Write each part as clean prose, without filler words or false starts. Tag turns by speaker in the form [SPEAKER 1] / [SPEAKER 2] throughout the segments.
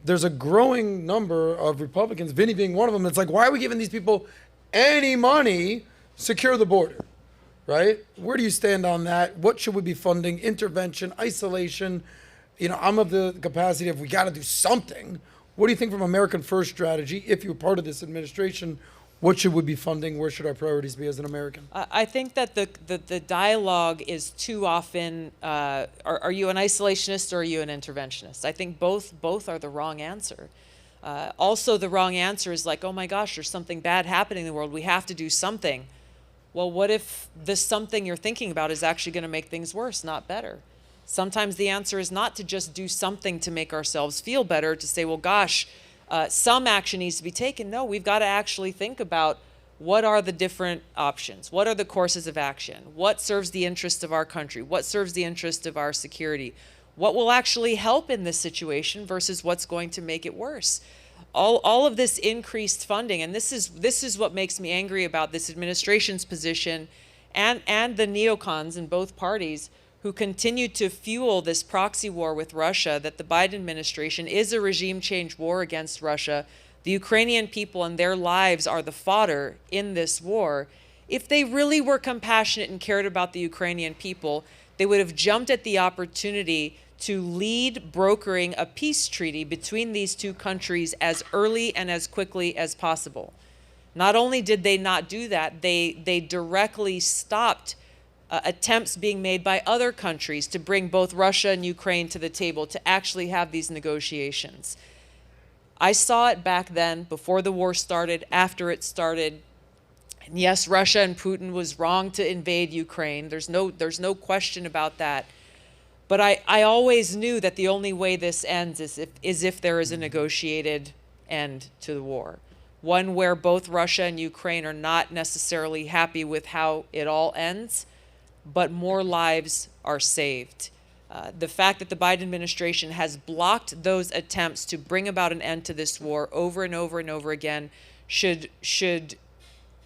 [SPEAKER 1] there's a growing number of Republicans, Vinny being one of them. It's like, why are we giving these people any money? Secure the border, right? Where do you stand on that? What should we be funding? Intervention, isolation? I'm of the capacity of we got to do something. What do you think from American First strategy? If you're part of this administration, what should we be funding? Where should our priorities be as an American?
[SPEAKER 2] I think that the dialogue is too often, are you an isolationist or are you an interventionist? I think both are the wrong answer. Also, the wrong answer is like, oh my gosh, there's something bad happening in the world. We have to do something. Well, what if the something you're thinking about is actually going to make things worse, not better? Sometimes the answer is not to just do something to make ourselves feel better, to say, well, gosh, some action needs to be taken. No, we've got to actually think about what are the different options? What are the courses of action? What serves the interest of our country? What serves the interest of our security? What will actually help in this situation versus what's going to make it worse? All of this increased funding, and this is what makes me angry about this administration's position and the neocons in both parties who continue to fuel this proxy war with Russia, that the Biden administration is a regime change war against Russia. The Ukrainian people and their lives are the fodder in this war. If they really were compassionate and cared about the Ukrainian people, they would have jumped at the opportunity to lead brokering a peace treaty between these two countries as early and as quickly as possible. Not only did they not do that, they directly stopped attempts being made by other countries to bring both Russia and Ukraine to the table to actually have these negotiations. I saw it back then, before the war started, after it started. And yes, Russia and Putin was wrong to invade Ukraine. There's no question about that. But I always knew that the only way this ends is if there is a negotiated end to the war. One where both Russia and Ukraine are not necessarily happy with how it all ends, but more lives are saved. The fact that the Biden administration has blocked those attempts to bring about an end to this war over and over and over again should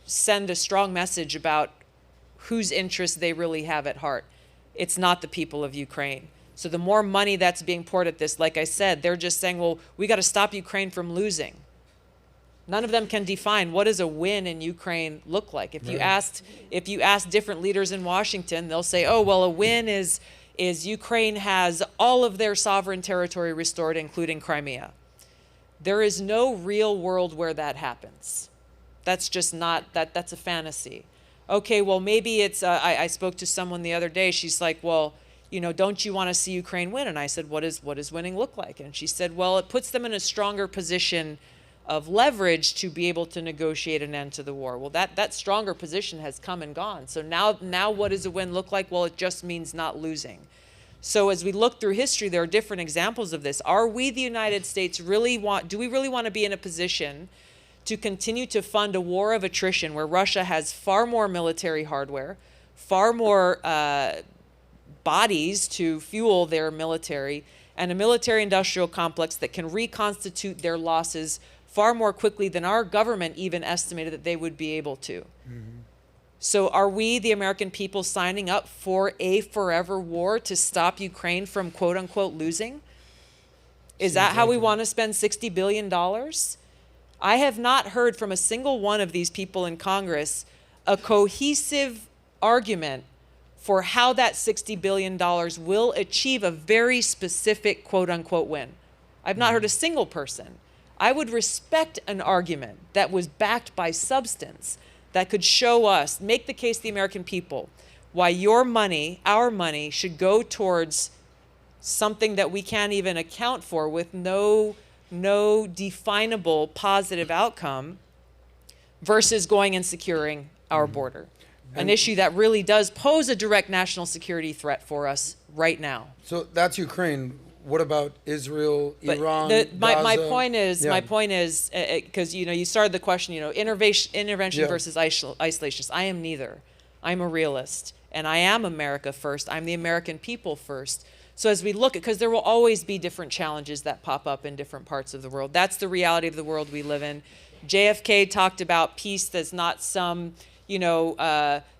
[SPEAKER 2] send a strong message about whose interests they really have at heart. It's not the people of Ukraine. So the more money that's being poured at this, like I said, they're just saying, well, we got to stop Ukraine from losing. None of them can define what does a win in Ukraine look like. If you asked different leaders in Washington, they'll say, oh, well, a win is Ukraine has all of their sovereign territory restored, including Crimea. There is no real world where that happens. That's just not, that's a fantasy. Okay, well, maybe it's, I spoke to someone the other day. She's like, well, don't you want to see Ukraine win? And I said, what does winning look like? And she said, well, it puts them in a stronger position of leverage to be able to negotiate an end to the war. Well, that stronger position has come and gone. So now what does a win look like? Well, it just means not losing. So as we look through history, there are different examples of this. Are we, the United States, do we really want to be in a position to continue to fund a war of attrition where Russia has far more military hardware, far more bodies to fuel their military, and a military-industrial complex that can reconstitute their losses far more quickly than our government even estimated that they would be able to? Mm-hmm. So are we, the American people, signing up for a forever war to stop Ukraine from quote-unquote losing? Is that how we want to spend $60 billion? I have not heard from a single one of these people in Congress a cohesive argument for how that $60 billion will achieve a very specific quote-unquote win. I've not heard a single person. I would respect an argument that was backed by substance, that could show us, make the case to the American people, why your money, our money, should go towards something that we can't even account for with no definable positive outcome versus going and securing our border. An issue that really does pose a direct national security threat for us right now.
[SPEAKER 1] So that's Ukraine. What about Israel, Iran,
[SPEAKER 2] my
[SPEAKER 1] Gaza?
[SPEAKER 2] point is, because you started the question, intervention versus isolationist. I am neither. I'm a realist, and I am America first. I'm the American people first. So as we look at, because there will always be different challenges that pop up in different parts of the world. That's the reality of the world we live in. JFK talked about peace that's not some,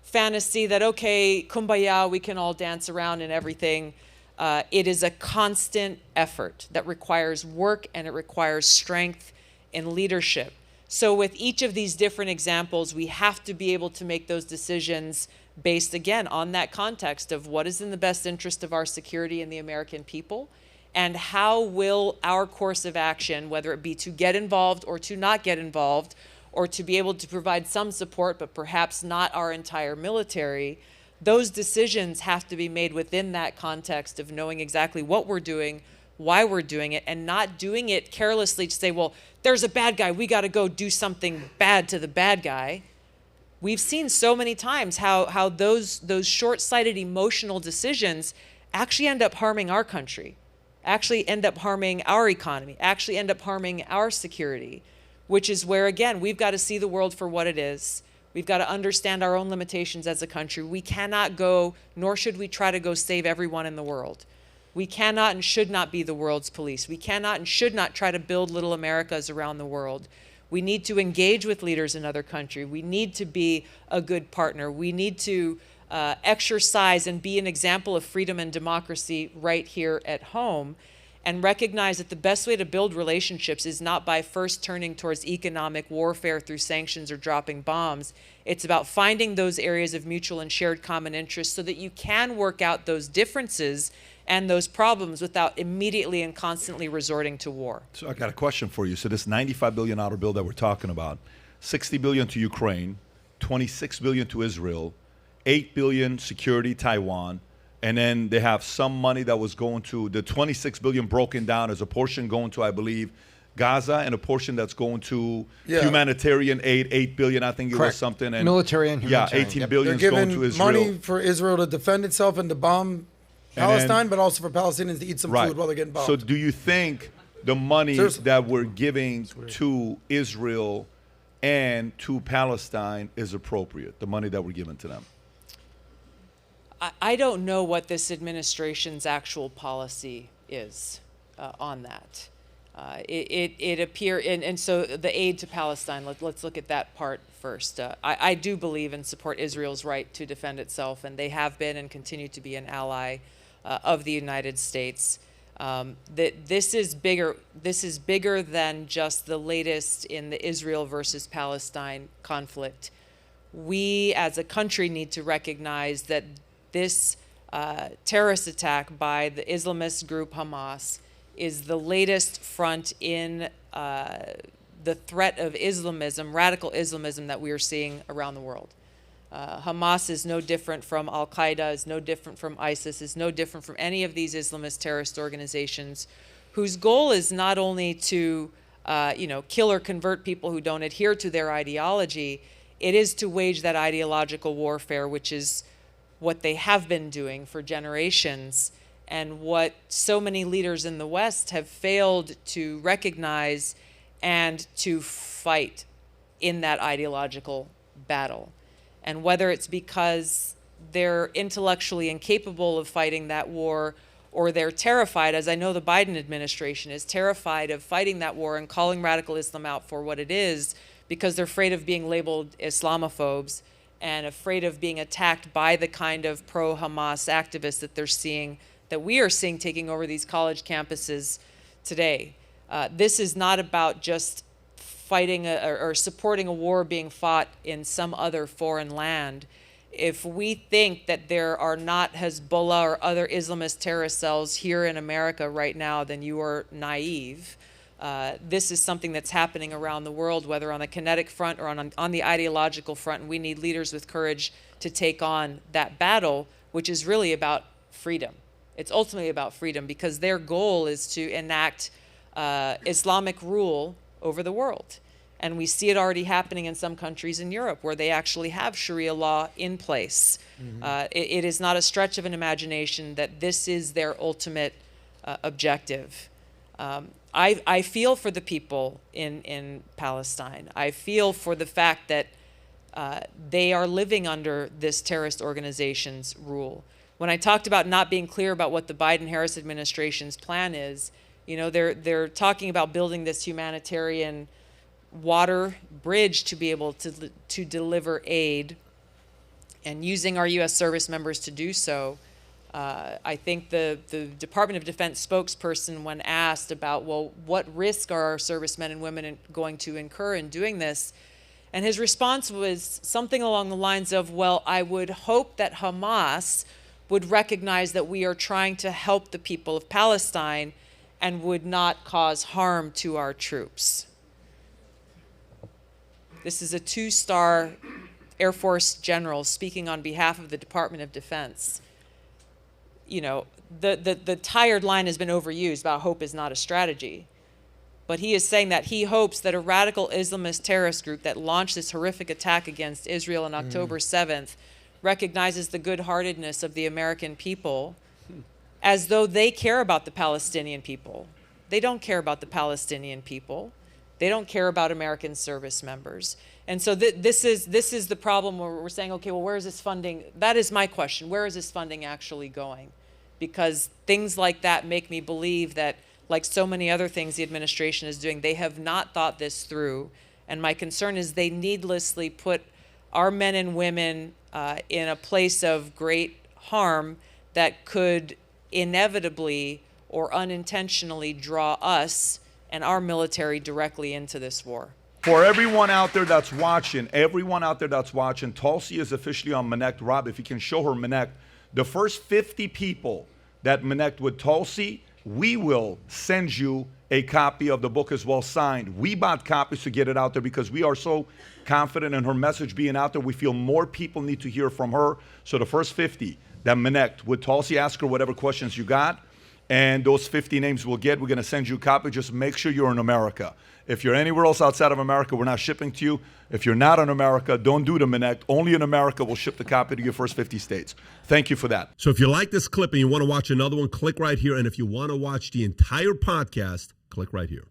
[SPEAKER 2] fantasy that, okay, kumbaya, we can all dance around and everything. It is a constant effort that requires work and it requires strength and leadership. So with each of these different examples, we have to be able to make those decisions based, again, on that context of what is in the best interest of our security and the American people, and how will our course of action, whether it be to get involved or to not get involved, or to be able to provide some support, but perhaps not our entire military, those decisions have to be made within that context of knowing exactly what we're doing, why we're doing it, and not doing it carelessly to say, well, there's a bad guy, we got to go do something bad to the bad guy. We've seen so many times how those short-sighted emotional decisions actually end up harming our country, actually end up harming our economy, actually end up harming our security, which is where, again, we've got to see the world for what it is. We've got to understand our own limitations as a country. We cannot go, nor should we try to go save everyone in the world. We cannot and should not be the world's police. We cannot and should not try to build little Americas around the world. We need to engage with leaders in other countries. We need to be a good partner. We need to exercise and be an example of freedom and democracy right here at home, and recognize that the best way to build relationships is not by first turning towards economic warfare through sanctions or dropping bombs. It's about finding those areas of mutual and shared common interest so that you can work out those differences and those problems without immediately and constantly resorting to war.
[SPEAKER 3] So I got a question for you. So this $95 billion bill that we're talking about, $60 billion to Ukraine, $26 billion to Israel, $8 billion security Taiwan, and then they have some money that was going to, the $26 billion broken down as a portion going to, I believe, Gaza, and a portion that's going to humanitarian aid, $8 billion, I think it was something. And
[SPEAKER 4] military and humanitarian.
[SPEAKER 3] Yeah, $18 billion
[SPEAKER 1] They're
[SPEAKER 3] going
[SPEAKER 1] giving
[SPEAKER 3] to Israel.
[SPEAKER 1] money for Israel to defend itself and to bomb Palestine, but also for Palestinians to eat some food while they're getting bombed.
[SPEAKER 3] So do you think the money that we're giving to Israel and to Palestine is appropriate, the money that we're giving to them?
[SPEAKER 2] I don't know what this administration's actual policy is on that. It appears, and so the aid to Palestine, let's look at that part first. I do believe and support Israel's right to defend itself, and they have been and continue to be an ally of the United States. This is bigger than just the latest in the Israel versus Palestine conflict. We as a country need to recognize that this terrorist attack by the Islamist group Hamas is the latest front in the threat of Islamism, radical Islamism, that we are seeing around the world. Hamas is no different from Al-Qaeda, is no different from ISIS, is no different from any of these Islamist terrorist organizations whose goal is not only to kill or convert people who don't adhere to their ideology, it is to wage that ideological warfare, which is what they have been doing for generations, and what so many leaders in the West have failed to recognize and to fight in that ideological battle. And whether it's because they're intellectually incapable of fighting that war, or they're terrified, as I know the Biden administration is terrified of fighting that war and calling radical Islam out for what it is, because they're afraid of being labeled Islamophobes and afraid of being attacked by the kind of pro-Hamas activists that we are seeing taking over these college campuses today. This is not about just fighting or supporting a war being fought in some other foreign land. If we think that there are not Hezbollah or other Islamist terrorist cells here in America right now, then you are naive. This is something that's happening around the world, whether on the kinetic front or on the ideological front, and we need leaders with courage to take on that battle, which is really about freedom. It's ultimately about freedom, because their goal is to enact Islamic rule over the world. And we see it already happening in some countries in Europe where they actually have Sharia law in place. Mm-hmm. It is not a stretch of an imagination that this is their ultimate objective. I feel for the people in Palestine. I feel for the fact that they are living under this terrorist organization's rule. When I talked about not being clear about what the Biden-Harris administration's plan is, they're talking about building this humanitarian water bridge to be able to deliver aid, and using our U.S. service members to do so. I think the Department of Defense spokesperson, when asked about, well, what risk are our servicemen and women going to incur in doing this? And his response was something along the lines of, well, I would hope that Hamas would recognize that we are trying to help the people of Palestine and would not cause harm to our troops. This is a 2-star Air Force general speaking on behalf of the Department of Defense. You know, the tired line has been overused about hope is not a strategy. But he is saying that he hopes that a radical Islamist terrorist group that launched this horrific attack against Israel on October 7th recognizes the good-heartedness of the American people as though they care about the Palestinian people. They don't care about the Palestinian people. They don't care about American service members. And so this is the problem where we're saying, okay, well, where is this funding? That is my question. Where is this funding actually going? Because things like that make me believe that, like so many other things the administration is doing, they have not thought this through. And my concern is they needlessly put our men and women in a place of great harm that could inevitably or unintentionally draw us and our military directly into this war.
[SPEAKER 3] For everyone out there that's watching, Tulsi is officially on Menect. Rob, if you can show her Menect, the first 50 people that Menect with Tulsi, we will send you a copy of the book as well signed. We bought copies to get it out there because we are so confident in her message being out there. We feel more people need to hear from her. So the first 50 that Menect with Tulsi, ask her whatever questions you got. And those 50 names we'll get, we're going to send you a copy. Just make sure you're in America. If you're anywhere else outside of America, we're not shipping to you. If you're not in America, don't do the Menect. Only in America we'll ship the copy to your first 50 states. Thank you for that.
[SPEAKER 4] So if you like this clip and you want to watch another one, click right here. And if you want to watch the entire podcast, click right here.